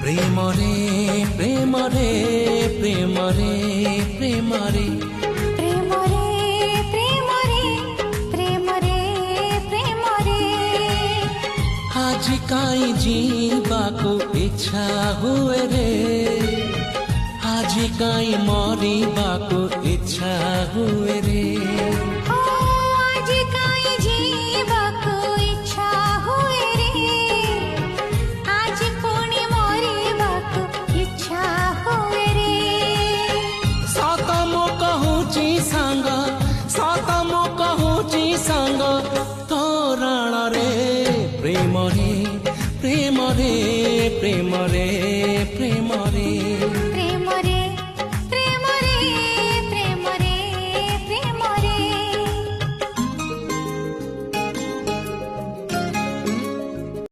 प्रेम रे प्रेम रे प्रेम रे प्रेम रे प्रेम रे प्रेम रे प्रेम रे प्रेम रे आज काई जीवाको इच्छा हुए रे आज काई मरिबाको इच्छा हुए रे ओ आज काई जीवाको इच्छा हुए रे आज पुणी मरिबाको इच्छा हुए रे सतम कहूची सांग सतम कहूची सांग तोरण रे प्रेम रे प्रेम रे प्रेम रे प्रेम रे